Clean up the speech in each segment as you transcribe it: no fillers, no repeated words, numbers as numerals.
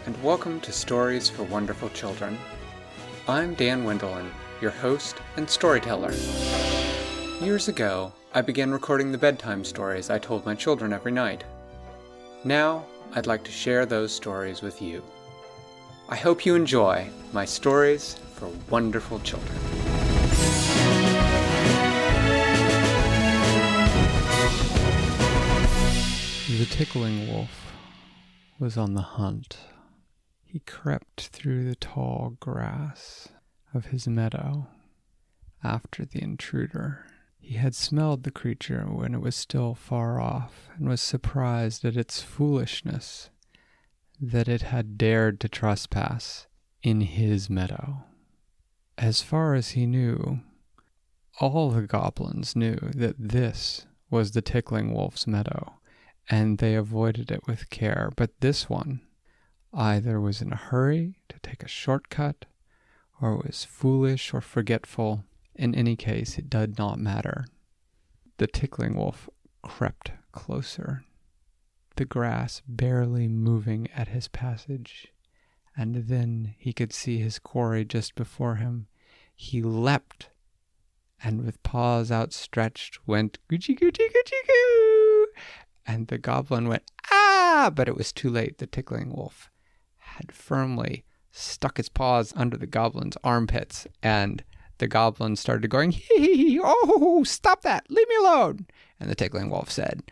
and welcome to Stories for Wonderful Children. I'm Dan Wendelin, your host and storyteller. Years ago, I began recording the bedtime stories I told my children every night. Now, I'd like to share those stories with you. I hope you enjoy my Stories for Wonderful Children. The tickling wolf was on the hunt. He crept through the tall grass of his meadow after the intruder. He had smelled the creature when it was still far off and was surprised at its foolishness that it had dared to trespass in his meadow. As far as he knew, all the goblins knew that this was the tickling wolf's meadow, and they avoided it with care. But this one either was in a hurry to take a shortcut, or was foolish or forgetful. In any case, it did not matter. The tickling wolf crept closer, the grass barely moving at his passage, and then he could see his quarry just before him. He leapt, and with paws outstretched went goochie goochie goochie goo, and the goblin went ah, but it was too late. The tickling wolf had firmly stuck its paws under the goblin's armpits, and the goblin started going, hee, oh, stop that, leave me alone. And the tickling wolf said,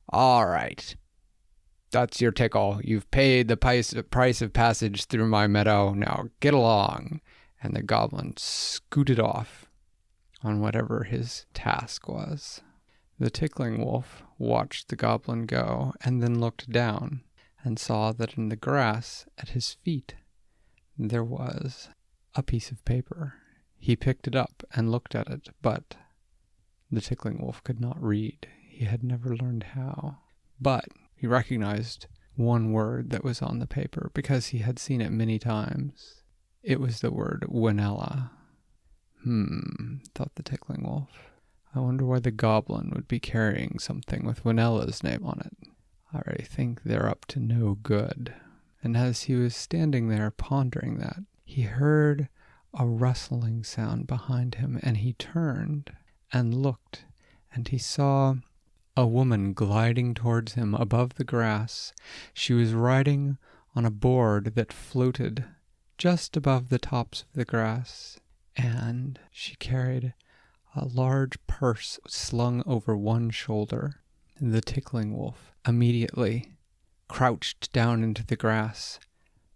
all right, that's your tickle. You've paid the price of passage through my meadow. Now get along. And the goblin scooted off on whatever his task was. The tickling wolf watched the goblin go and then looked down and saw that in the grass at his feet there was a piece of paper. He picked it up and looked at it, but the tickling wolf could not read. He had never learned how. But he recognized one word that was on the paper because he had seen it many times. It was the word Winella. Thought the tickling wolf. I wonder why the goblin would be carrying something with Winella's name on it. I think they're up to no good. And as he was standing there pondering that, he heard a rustling sound behind him, and he turned and looked, and he saw a woman gliding towards him above the grass. She was riding on a board that floated just above the tops of the grass, and she carried a large purse slung over one shoulder. The tickling wolf immediately crouched down into the grass,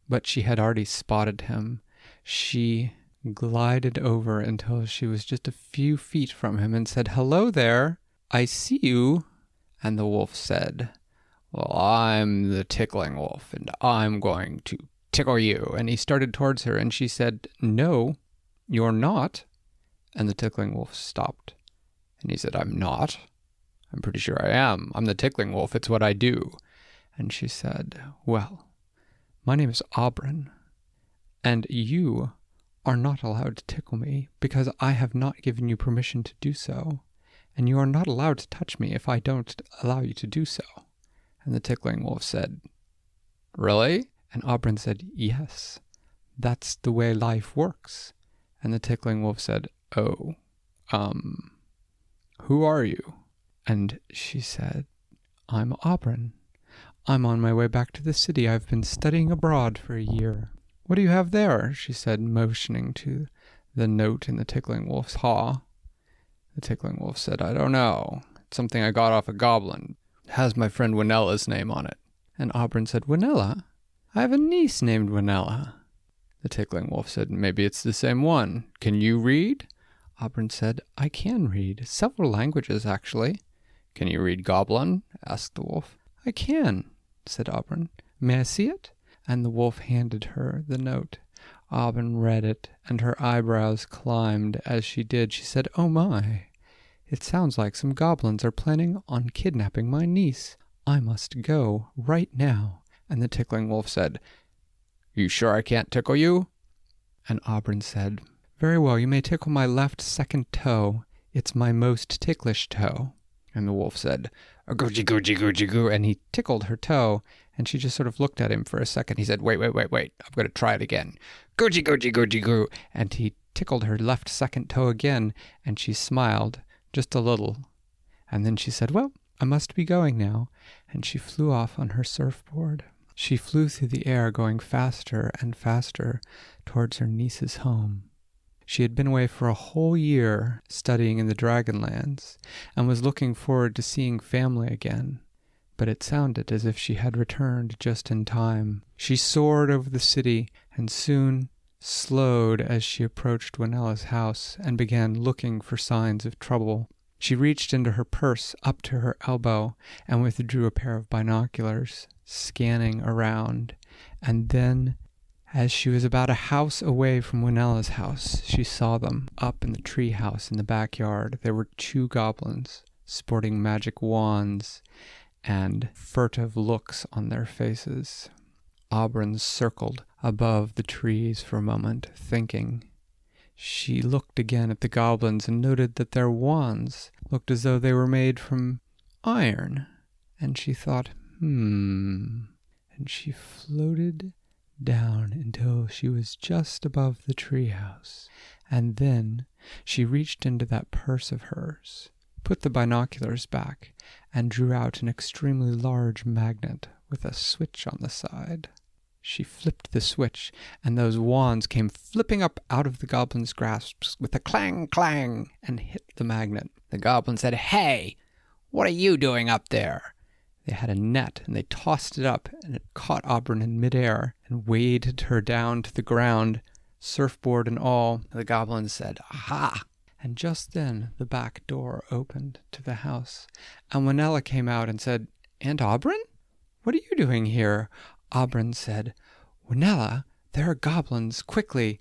but she had already spotted him. She glided over until she was just a few feet from him and said, hello there, I see you. And the wolf said, well, I'm the tickling wolf, and I'm going to tickle you. And he started towards her, and she said, no, you're not. And the tickling wolf stopped. And he said, I'm not. I'm pretty sure I am. I'm the tickling wolf. It's what I do. And she said, well, my name is Aubrin, and you are not allowed to tickle me because I have not given you permission to do so. And you are not allowed to touch me if I don't allow you to do so. And the tickling wolf said, really? And Aubrin said, yes, that's the way life works. And the tickling wolf said, oh, who are you? And she said, I'm Aubrin. I'm on my way back to the city. I've been studying abroad for a year. What do you have there? She said, motioning to the note in the tickling wolf's paw. The tickling wolf said, I don't know. It's something I got off a goblin. It has my friend Winella's name on it. And Aubrin said, Winella? I have a niece named Winella. The tickling wolf said, maybe it's the same one. Can you read? Aubrin said, I can read. Several languages, actually. Can you read goblin? Asked the wolf. I can, said Aubrin. May I see it? And the wolf handed her the note. Aubrin read it, and her eyebrows climbed as she did. She said, oh my, it sounds like some goblins are planning on kidnapping my niece. I must go right now. And the tickling wolf said, you sure I can't tickle you? And Aubrin said, very well, you may tickle my left second toe. It's my most ticklish toe. And the wolf said, goochie goochie goochie goo, and he tickled her toe, And she just sort of looked at him for a second. He said, wait, I'm going to try it again. Googie, googie, googie, goo. And he tickled her left second toe again, and she smiled just a little. And then she said, well, I must be going now. And she flew off on her surfboard. She flew through the air, going faster and faster towards her niece's home. She had been away for a whole year studying in the Dragonlands and was looking forward to seeing family again. But it sounded as if she had returned just in time. She soared over the city and soon slowed as she approached Winella's house and began looking for signs of trouble. She reached into her purse up to her elbow and withdrew a pair of binoculars, scanning around. And then, as she was about a house away from Winella's house, she saw them up in the tree house in the backyard. There were 2 goblins sporting magic wands and furtive looks on their faces. Aubrin circled above the trees for a moment, thinking. She looked again at the goblins and noted that their wands looked as though they were made from iron. And she thought, And she floated down until she was just above the treehouse. And then she reached into that purse of hers, put the binoculars back, and drew out an extremely large magnet with a switch on the side. She flipped the switch, and those wands came flipping up out of the goblin's grasps with a clang, clang, and hit the magnet. The goblin said, Hey, what are you doing up there? They had a net, and they tossed it up, and it caught Aubrin in midair and weighted her down to the ground, surfboard and all. The goblin said, Aha! And just then the back door opened to the house, and Winella came out and said, Aunt Aubrin? What are you doing here? Aubrin said, Winella, there are goblins, quickly.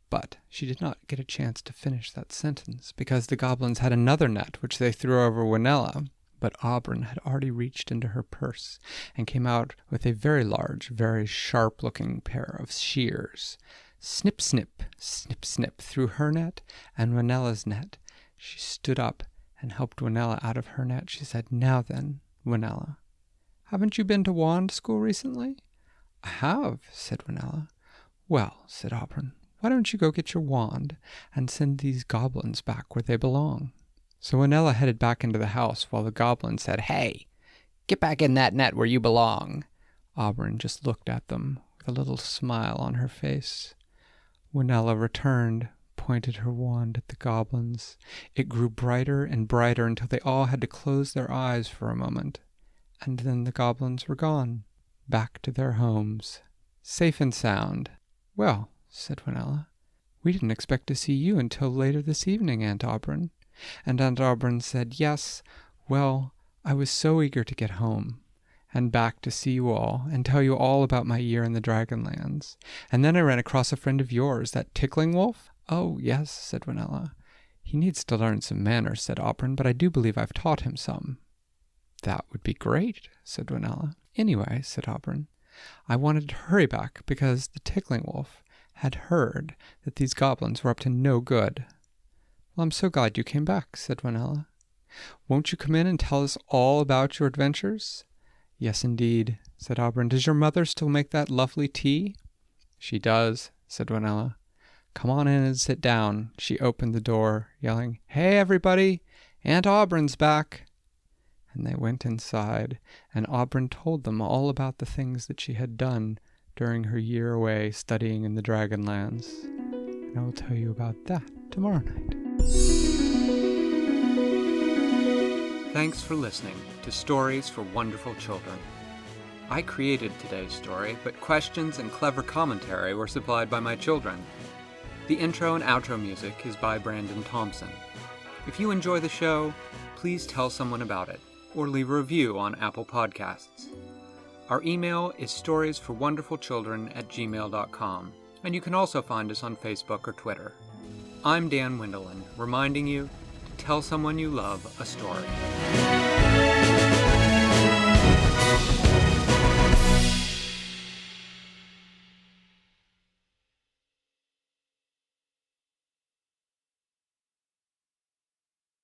But she did not get a chance to finish that sentence, because the goblins had another net, which they threw over Winella. But Aubrin had already reached into her purse and came out with a very large, very sharp-looking pair of shears. Snip, snip, snip, snip, through her net and Winella's net. She stood up and helped Winella out of her net. She said, Now then, Winella, haven't you been to wand school recently? I have, said Winella. Well, said Aubrin, why don't you go get your wand and send these goblins back where they belong? So Winella headed back into the house while the goblin said, Hey, get back in that net where you belong. Aubrin just looked at them with a little smile on her face. Winella returned, pointed her wand at the goblins. It grew brighter and brighter until they all had to close their eyes for a moment. And then the goblins were gone, back to their homes, safe and sound. Well, said Winella, we didn't expect to see you until later this evening, Aunt Aubrin. And Aunt Aubrin said, Yes, well, I was so eager to get home and back to see you all and tell you all about my year in the Dragonlands. And then I ran across a friend of yours, that tickling wolf. Oh, yes, said Winella. He needs to learn some manners, said Aubrin, but I do believe I've taught him some. That would be great, said Winella. Anyway, said Aubrin, I wanted to hurry back because the tickling wolf had heard that these goblins were up to no good. Well, I'm so glad you came back, said Winella. Won't you come in and tell us all about your adventures? Yes, indeed, said Aubrin. Does your mother still make that lovely tea? She does, said Winella. Come on in and sit down. She opened the door, yelling, Hey, everybody! Aunt Aubrin's back! And they went inside, and Aubrin told them all about the things that she had done during her year away studying in the Dragonlands. And I will tell you about that tomorrow night. Thanks for listening to Stories for Wonderful Children. I created today's story, but questions and clever commentary were supplied by my children. The intro and outro music is by Brandon Thompson. If you enjoy the show, please tell someone about it, or leave a review on Apple Podcasts. Our email is storiesforwonderfulchildren@gmail.com, and you can also find us on Facebook or Twitter. I'm Dan Windeland, reminding you to tell someone you love a story.